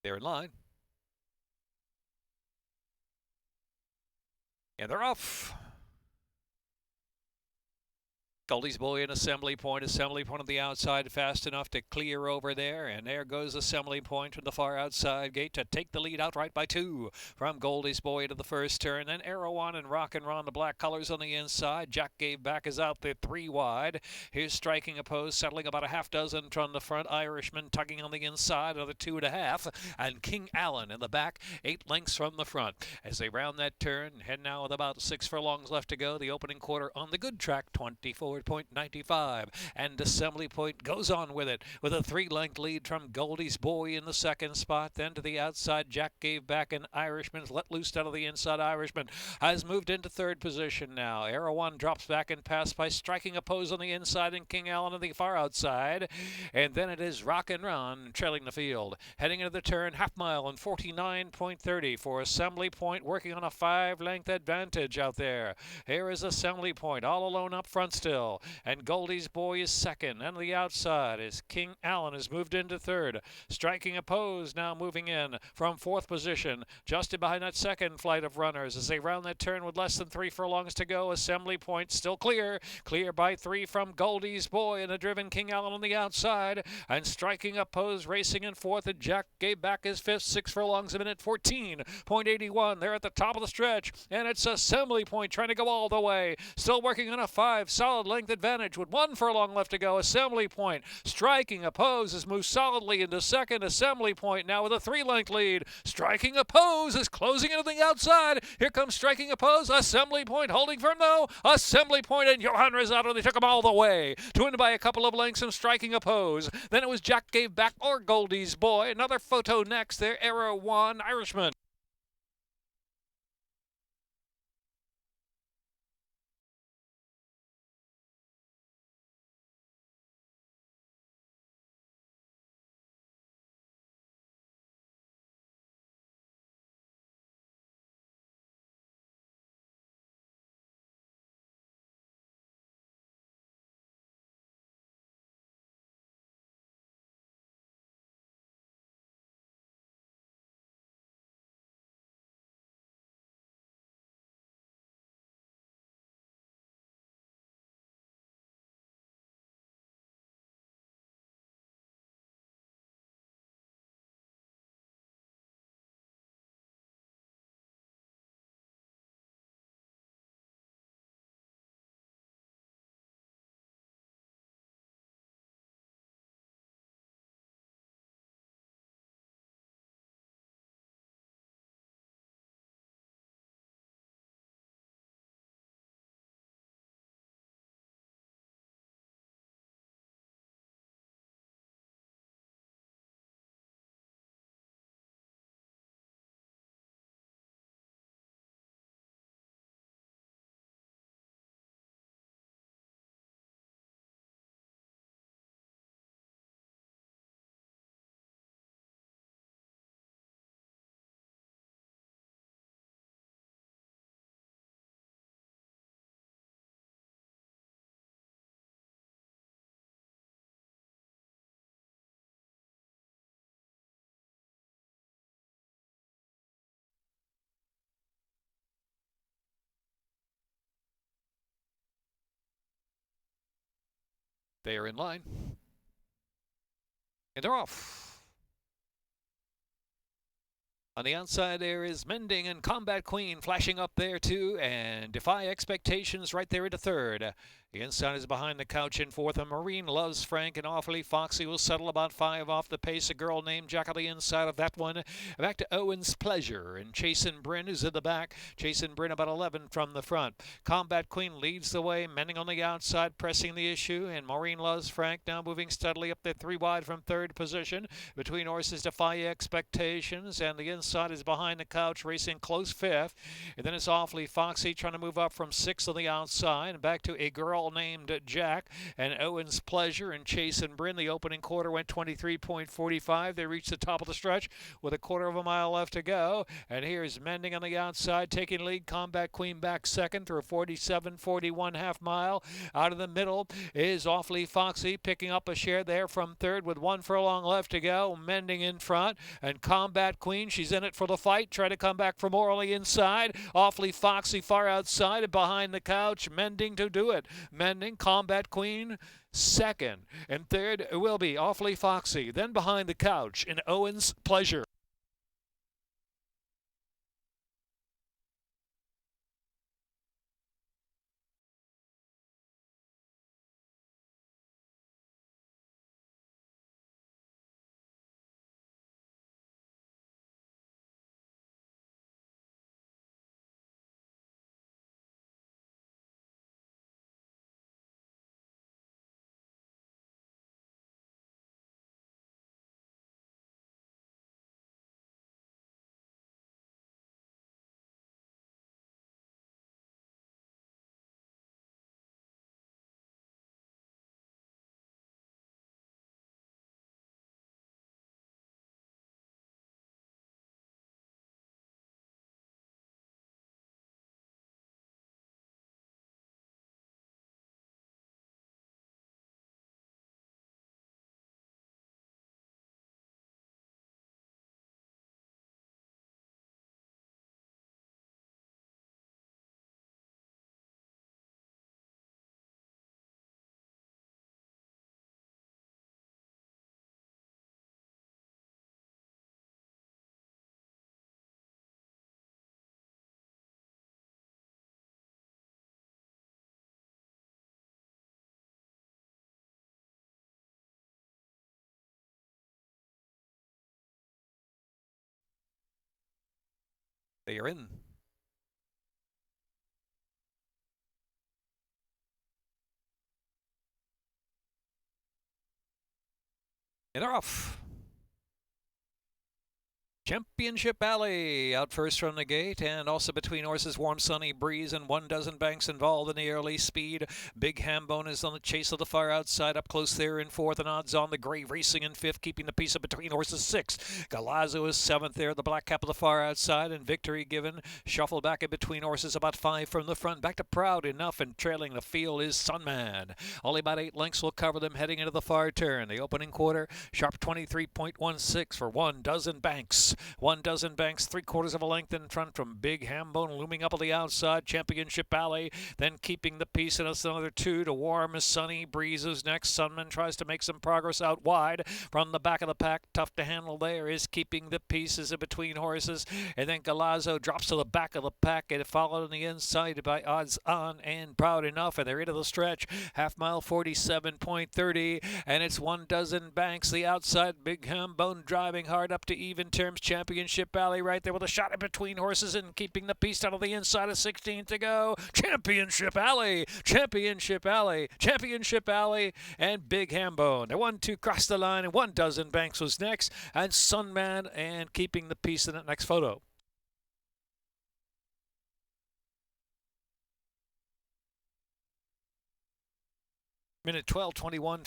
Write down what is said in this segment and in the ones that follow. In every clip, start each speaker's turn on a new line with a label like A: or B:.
A: They're in line. And they're off. Goldie's Boy in Assembly Point on the outside, fast enough to clear over there. And there goes Assembly Point from the far outside gate to take the lead outright by 2 from Goldie's Boy into the first turn. Then Arrow On and Rock and Ron, the black colors on the inside. Jack Gave Back is out there 3 wide. Here's Striking Oppose, settling about a half dozen from the front. Irishman tugging on the inside, another 2.5. And King Allen in the back, 8 lengths from the front. As they round that turn, head now with about 6 furlongs left to go. The opening quarter on the good track, 24.95, and Assembly Point goes on with it with a 3-length lead from Goldie's Boy in the second spot. Then to the outside, Jack Gave Back, and Irishman's let loose out of the inside. Irishman has moved into third position now. Arrow One drops back and passed by Striking Oppose on the inside, and King Allen on the far outside. And then it is Rock and Run trailing the field. Heading into the turn, half mile and 49.30 for Assembly Point, working on a 5-length advantage out there. Here is Assembly Point all alone up front still. And Goldie's Boy is second. And on the outside is King Allen, has moved into third. Striking Oppose now moving in from fourth position, just in behind that second flight of runners as they round that turn with less than 3 furlongs to go. Assembly Point still clear by 3 from Goldie's Boy, and a driven King Allen on the outside. And Striking Oppose racing in fourth, and Jack Gave Back his fifth. 6 furlongs a minute, 14.81. They're at the top of the stretch, and it's Assembly Point trying to go all the way. Still working on a 5 solid length advantage with 1 furlong left to go. Assembly Point Striking Oppose has moved solidly into second. Assembly Point now with a 3-length lead. Striking Oppose is closing into the outside. Here comes Striking Oppose. Assembly Point holding firm though. Assembly Point and Johan Rosado, they took them all the way to win by a couple of lengths from Striking Oppose. Then it was Jack Gave Back or Goldie's Boy. Another photo next there. Arrow One, Irishman. They are in line. And they're off. On the outside there is Mending and Combat Queen flashing up there too, and Defy Expectations right there into third. The inside is Behind the Couch in fourth, and Marine Loves Frank and Awfully Foxy will settle about 5 off the pace. A girl named Jack on the inside of that one. Back to Owen's Pleasure, and Chasin' Bryn is in the back. Chasin' Bryn about 11 from the front. Combat Queen leads the way, Mending on the outside, pressing the issue, and Maureen Loves Frank now moving steadily up there 3 wide from third position. Between horses Defy Expectations, and the inside is Behind the Couch racing close fifth. And then it's Awfully Foxy trying to move up from 6th on the outside, and back to A Girl all named Jack, and Owen's Pleasure and Chase and Bryn. The opening quarter went 23.45. They reached the top of the stretch with a quarter of a mile left to go. And here's Mending on the outside, taking lead. Combat Queen back second through a 47.41 half mile. Out of the middle is Awfully Foxy, picking up a share there from third with 1 furlong left to go. Mending in front, and Combat Queen, she's in it for the fight. Try to come back from Orally inside. Awfully Foxy far outside and behind the couch. Mending to do it. Mending, Combat Queen second, and third will be Awfully Foxy. Then behind the couch in Owen's Pleasure. They are in. And they're off. Championship Alley out first from the gate, and also between horses Warm Sunny Breeze and 1 Dozen Banks involved in the early speed. Big Hambone is on the chase of the far outside, up close there in fourth, and odds on the gray racing in fifth, keeping the piece of between horses sixth. Galazzo is seventh there, the black cap of the far outside, and Victory Given shuffled back in between horses about 5 from the front. Back to Proud Enough, and trailing the field is Sunman. Only about 8 lengths will cover them heading into the far turn. The opening quarter, sharp 23.16 for 1 Dozen Banks. 1 Dozen Banks, 3/4 of a length in front from Big Hambone, looming up on the outside. Championship Alley, then keeping the piece, and it's another 2 to Warm Sunny Breezes next. Sunman tries to make some progress out wide from the back of the pack. Tough to handle there is Keeping the Pieces in between horses, and then Galazzo drops to the back of the pack, and followed on the inside by Odds On and Proud Enough, and they're into the stretch. Half mile 47.30, and it's 1 Dozen Banks. The outside, Big Hambone driving hard up to even terms. Championship Alley right there with a shot in between horses, and Keeping the Peace out of the inside of 16 to go. Championship Alley, Championship Alley, Championship Alley, and Big Hambone. They 1-2 crossed the line, and 1 Dozen Banks was next, and Sunman and Keeping the Peace in that next photo. Minute 12:21.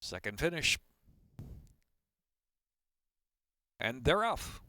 A: Second finish. And they're off.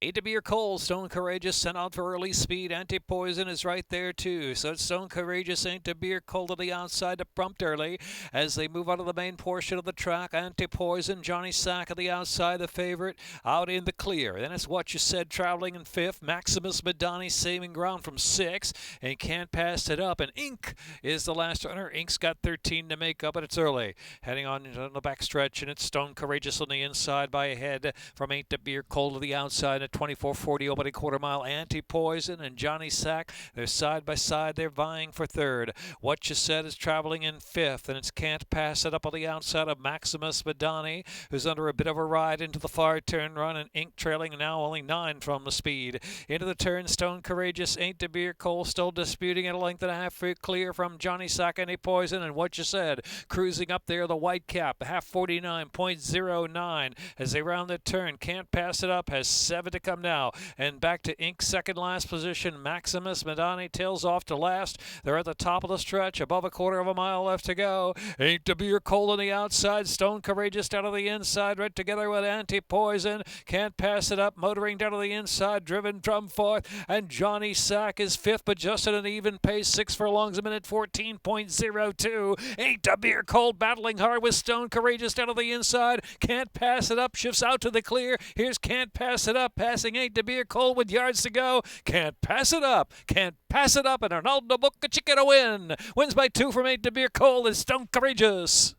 A: AINT to be your Cole. Stone Courageous sent out for early speed. Anti-Poison is right there too. So it's Stone Courageous, AINT to be your Cole to the outside to prompt early as they move out of the main portion of the track. Anti-Poison, Johnny Sack at the outside, the favorite out in the clear. Then it's What You Said traveling in fifth. Maximus Madani saving ground from 6 and Can't Pass It Up. And Ink is the last runner. Ink's got 13 to make up, but it's early. Heading on into the back stretch, and it's Stone Courageous on the inside by a head from AINT to be your Cole to the outside. 24:40 opening quarter mile. Anti-Poison and Johnny Sack, they're side by side. They're vying for third. What You Said is traveling in fifth, and it's Can't Pass It Up on the outside of Maximus Madani, who's under a bit of a ride into the far turn run, and Ink trailing now only 9 from the speed. Into the turn, Stone Courageous, AINT to be your Cole still disputing at a length and a half clear from Johnny Sack, Anti-Poison, and What You Said cruising up there, the white cap, the half 49.09 as they round the turn. Can't Pass It Up has 7 to come now, and back to Ink second last position. Maximus Madani tails off to last. They're at the top of the stretch, above a quarter of a mile left to go. AINT to be your Cole on the outside. Stone Courageous down to the inside, right together with Anti-Poison. Can't Pass It Up motoring down to the inside, driven from fourth, and Johnny Sack is fifth, but just at an even pace. 6 furlongs a minute, 14.02. AINT to be your Cole battling hard with Stone Courageous down to the inside. Can't Pass It Up shifts out to the clear. Here's Can't Pass It Up passing AINT to be your Cole with yards to go. Can't Pass It Up. Can't Pass It Up, and Arnaldo Boca Chica to win. Wins by 2 from AINT to be your Cole is Stone Courageous.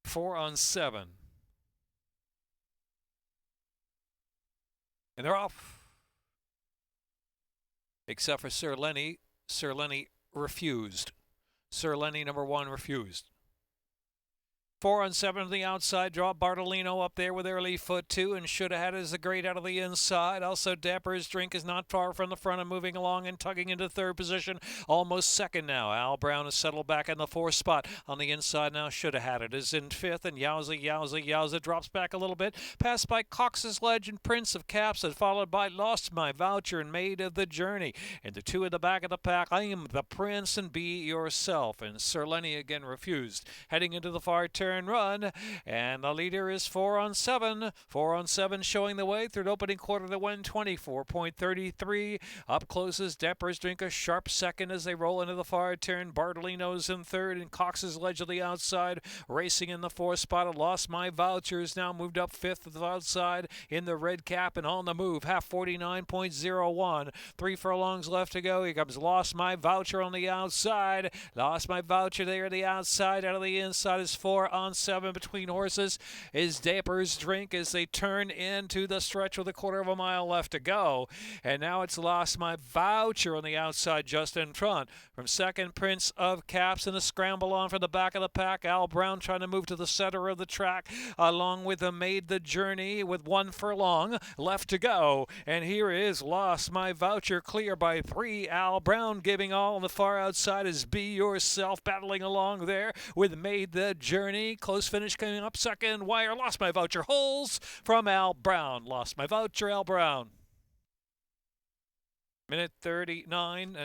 A: Four on 7. And they're off. Except for Sir Lenny. Sir Lenny refused. Sir Lenny, number 1, refused. 4 on 7 to the outside. Draw Bartolino up there with early foot 2, and Shoulda Had is the great out of the inside. Also, Dapper's Drink is not far from the front and moving along and tugging into third position. Almost second now. Al Brown is settled back in the 4th spot. On the inside now, Shoulda Had It is in 5th, and Yowza drops back a little bit. Passed by Cox's Ledge and Prince of Caps, and followed by Lost My Voucher and Maid of the Journey. And the 2 in the back of the pack, I Am the Prince and Be Yourself. And Sir Lenny again refused. Heading into the far turn run, and the leader is 4 on 7. 4 on 7 showing the way. Third opening quarter to win, 24.33. Up closes Dapper's Drink, a sharp second as they roll into the far turn. Bartolino's in third, and Cox's Ledge on the outside. Racing in the 4th spot. I Lost My Vouchers now moved up 5th to the outside in the red cap and on the move. Half 49.01. 3 furlongs left to go. Here comes Lost My Voucher on the outside. Lost My Voucher there on the outside. Out of the inside is 4 on 7 between horses is Dapper's Drink as they turn into the stretch with a quarter of a mile left to go. And now it's Lost My Voucher on the outside just in front. From second, Prince of Caps, and a scramble on for the back of the pack. Al Brown trying to move to the center of the track along with the Made the Journey with 1 furlong left to go. And here is Lost My Voucher clear by 3. Al Brown giving all on the far outside is Be Yourself battling along there with Made the Journey. me. Close finish coming up second. Wire, Lost My Voucher. Holes from Al Brown. Lost My Voucher, Al Brown. Minute 39.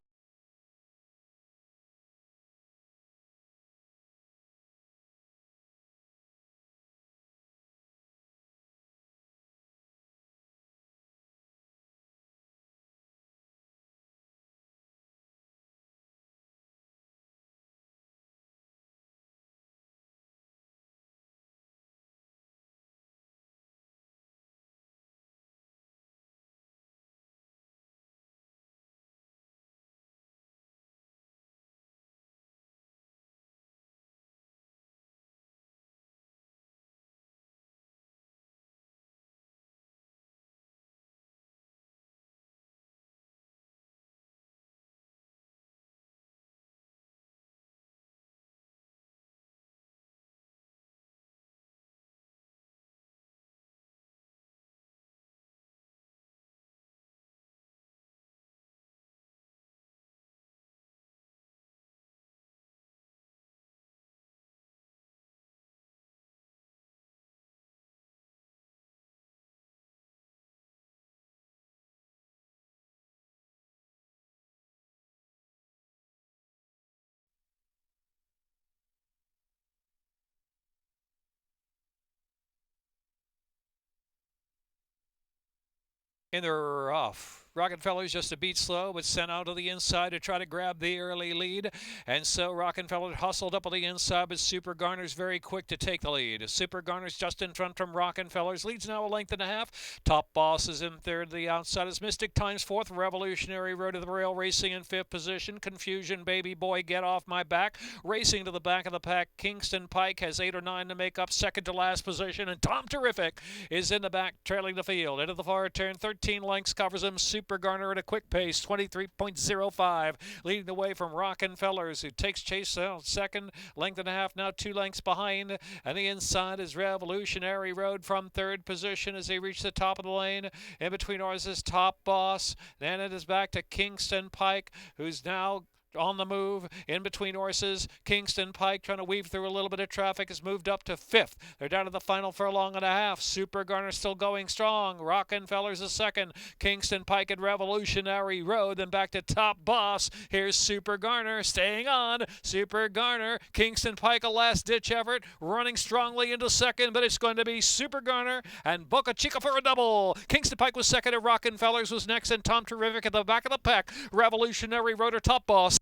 A: And they're off. Rockefeller's just a beat slow, but sent out to the inside to try to grab the early lead. And so Rockefeller hustled up on the inside, but Super Garner's very quick to take the lead. Super Garner's just in front from Rockefeller's. Leads now a length and a half. Top Boss is in third. The outside is Mystic Times fourth. Revolutionary Road to the Rail racing in fifth position. Confusion Baby Boy, Get Off My Back. Racing to the back of the pack. Kingston Pike has 8 or 9 to make up second to last position. And Tom Terrific is in the back trailing the field. Into the far turn, 13 lengths covers him. Super Garner at a quick pace, 23.05, leading the way from Rockenfellers, who takes chase out second, length and a half, now 2 lengths behind, and the inside is Revolutionary Road from third position as they reach the top of the lane. In between ours is Top Boss, then it is back to Kingston Pike, who's now on the move. In between horses, Kingston Pike, trying to weave through a little bit of traffic, has moved up to fifth. They're down to the final furlong and a half. Super Garner still going strong. Rockenfeller's a second. Kingston Pike at Revolutionary Road. Then back to Top Boss. Here's Super Garner staying on. Super Garner, Kingston Pike, a last-ditch effort, running strongly into second, but it's going to be Super Garner and Boca Chica for a double. Kingston Pike was second, and Rockenfeller's was next, and Tom Terrific at the back of the pack. Revolutionary Road or Top Boss.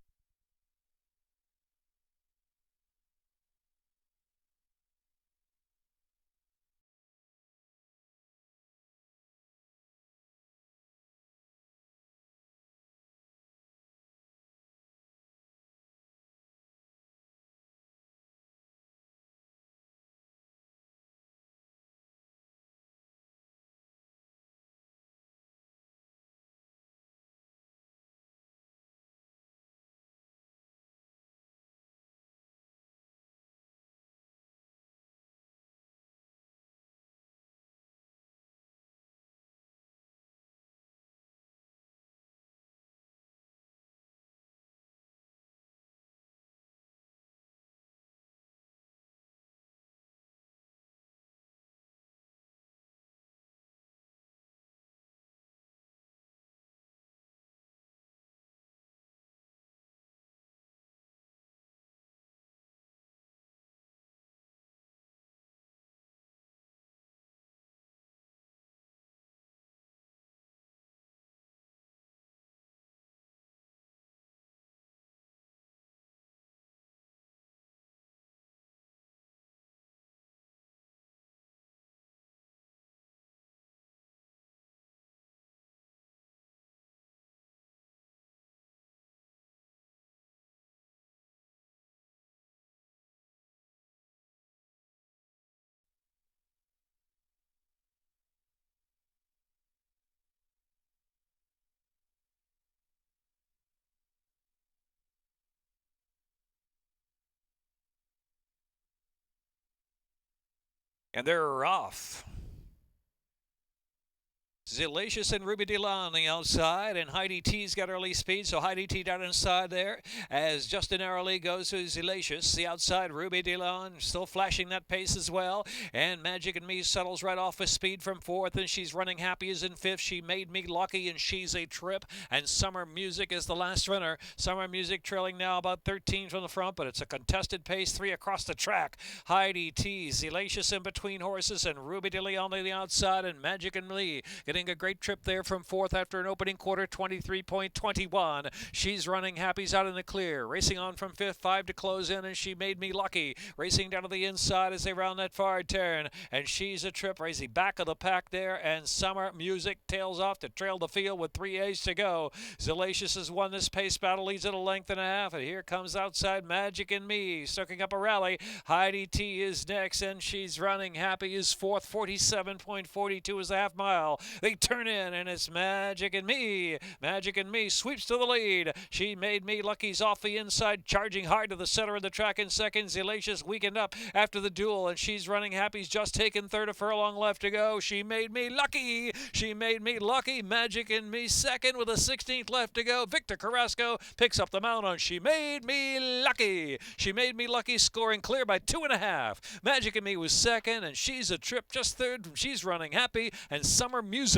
A: And they're off. Zelacious and Ruby Dela on the outside, and Heidi T's got early speed, so Heidi T down inside there as Justin Arley goes to Zelacious. The outside, Ruby Dela still flashing that pace as well, and Magic and Me settles right off with speed from fourth, and she's running happy as in fifth. She Made Me Lucky, and She's a Trip, and Summer Music is the last runner. Summer Music trailing now about 13 from the front, but it's a contested pace, 3 across the track. Heidi T, Zelacious in between horses, and Ruby Dela on the outside, and Magic and Me getting a great trip there from fourth after an opening quarter, 23.21. She's running happy's out in the clear, racing on from fifth, 5 to close in, and She Made Me Lucky racing down to the inside as they round that far turn, and She's a Trip racing back of the pack there, and Summer Music tails off to trail the field with 3 A's to go. Zelacious has won this pace battle, leads at a length and a half, and here comes outside Magic and Me soaking up a rally. Heidi T is next, and She's running happy is fourth, 47.42 is the half mile. They turn in, and it's Magic and Me. Magic and Me sweeps to the lead. She Made Me Lucky's off the inside, charging hard to the center of the track in second. Zelacious weakened up after the duel, and She's running happy's just taken third, a furlong left to go. She Made Me Lucky. She Made Me Lucky. Magic and Me second with a 16th left to go. Victor Carrasco picks up the mount on She Made Me Lucky. She Made Me Lucky scoring clear by 2.5. Magic and Me was second, and She's a Trip just third. She's running happy, and Summer Music.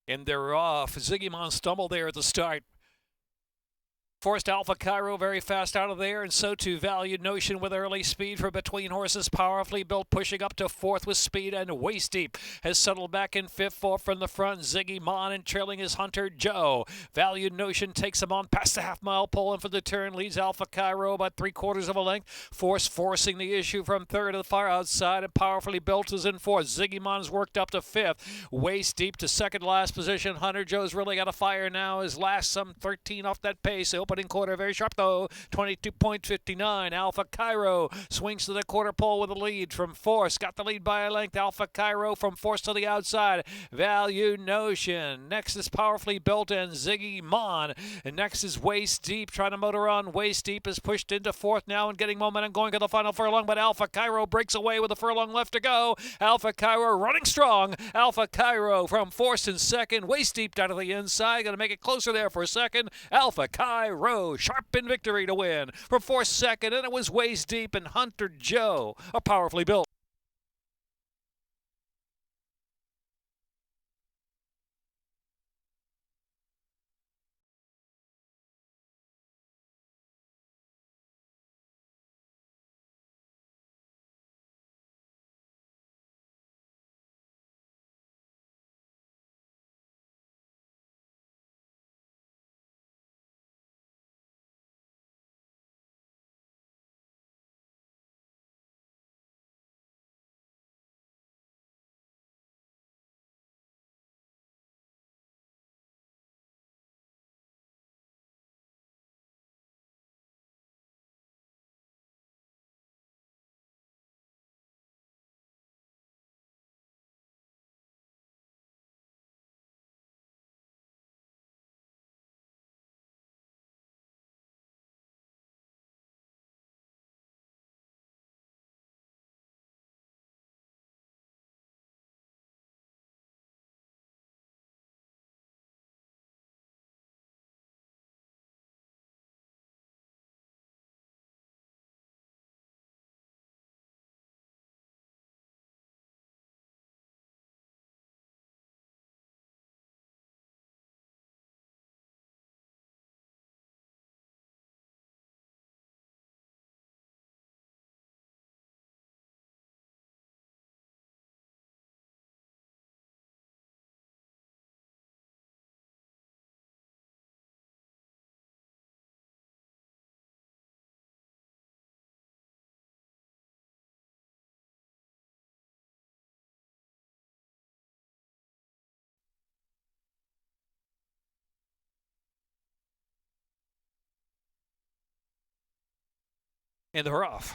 A: And they're off. Ziggy stumbled there at the start. Forced Alpha Cairo very fast out of there, and so too Valued Notion with early speed for Between Horses. Powerfully Built pushing up to fourth with speed, and Waist Deep has settled back in fifth, fourth from the front. Ziggy Mon and trailing is Hunter Joe. Valued Notion takes him on past the half-mile pole, and for the turn leads Alpha Cairo about 3/4 of a length. Forcing the issue from third to the far outside, and Powerfully Built is in fourth. Ziggy Mon's worked up to fifth. Waist Deep to second last position. Hunter Joe's really got a fire now. His last some 13 off that pace. Opening quarter very sharp though, 22.59. Alpha Cairo swings to the quarter pole with a lead from fourth. Got the lead by a length. Alpha Cairo from fourth to the outside. Value Notion. Next is Powerfully Built and Ziggy Mon. And next is Waist Deep trying to motor on. Waist Deep is pushed into fourth now and getting momentum going to the final furlong, but Alpha Cairo breaks away with a furlong left to go. Alpha Cairo running strong. Alpha Cairo from fourth and second. Waist Deep down to the inside. Going to make it closer there for a second. Alpha Cairo sharp in victory to win for fourth, second, and it was Waist Deep and Hunter Joe, a Powerfully Built. in the rough.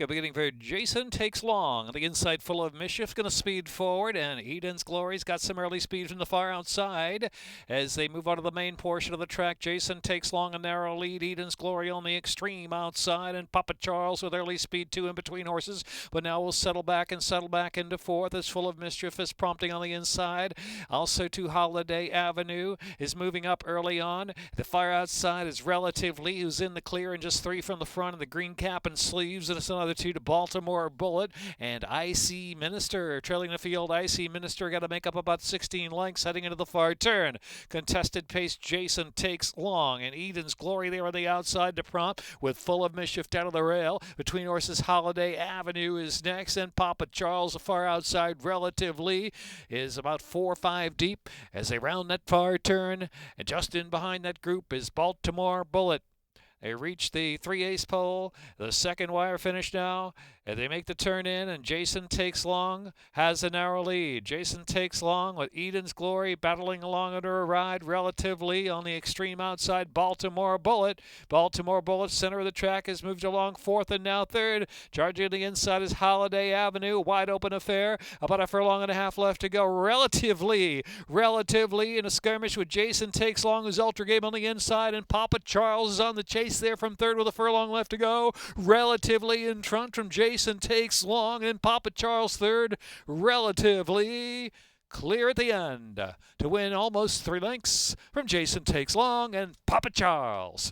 A: Beginning for Jason Takes Long. The inside Full of Mischief going to speed forward, and Eden's Glory's got some early speed from the far outside. As they move out of the main portion of the track, Jason Takes Long a narrow lead. Eden's Glory on the extreme outside, and Papa Charles with early speed 2 in between horses. But now we'll settle back into fourth as Full of Mischief is prompting on the inside. Also to Holiday Avenue is moving up early on. The far outside is Relatively, who's in the clear, and just 3 from the front of the green cap and sleeves. And it's another 2 to Baltimore Bullet and Icy Minister trailing the field. Icy Minister got to make up about 16 lengths heading into the far turn. Contested pace, Jason Takes Long, and Eden's Glory there on the outside to prompt with Full of Mischief down to the rail. Between horses, Holiday Avenue is next, and Papa Charles the far outside. Relatively is about 4 or 5 deep as they round that far turn, and just in behind that group is Baltimore Bullet. They reach the 3/8 pole. The second wire finish now. And they make the turn in, and Jason Takes Long has a narrow lead. Jason Takes Long with Eden's Glory battling along under a ride. Relatively on the extreme outside, Baltimore Bullet. Baltimore Bullet, center of the track, has moved along fourth and now third. Charging to the inside is Holiday Avenue. Wide open affair. About a furlong and a half left to go. Relatively in a skirmish with Jason Takes Long, who's ultra game on the inside, and Papa Charles is on the chase there from third with a furlong left to go. Relatively in front from Jason Takes Long, and Papa Charles third. Relatively clear at the end to win almost 3 lengths from Jason Takes Long and Papa Charles.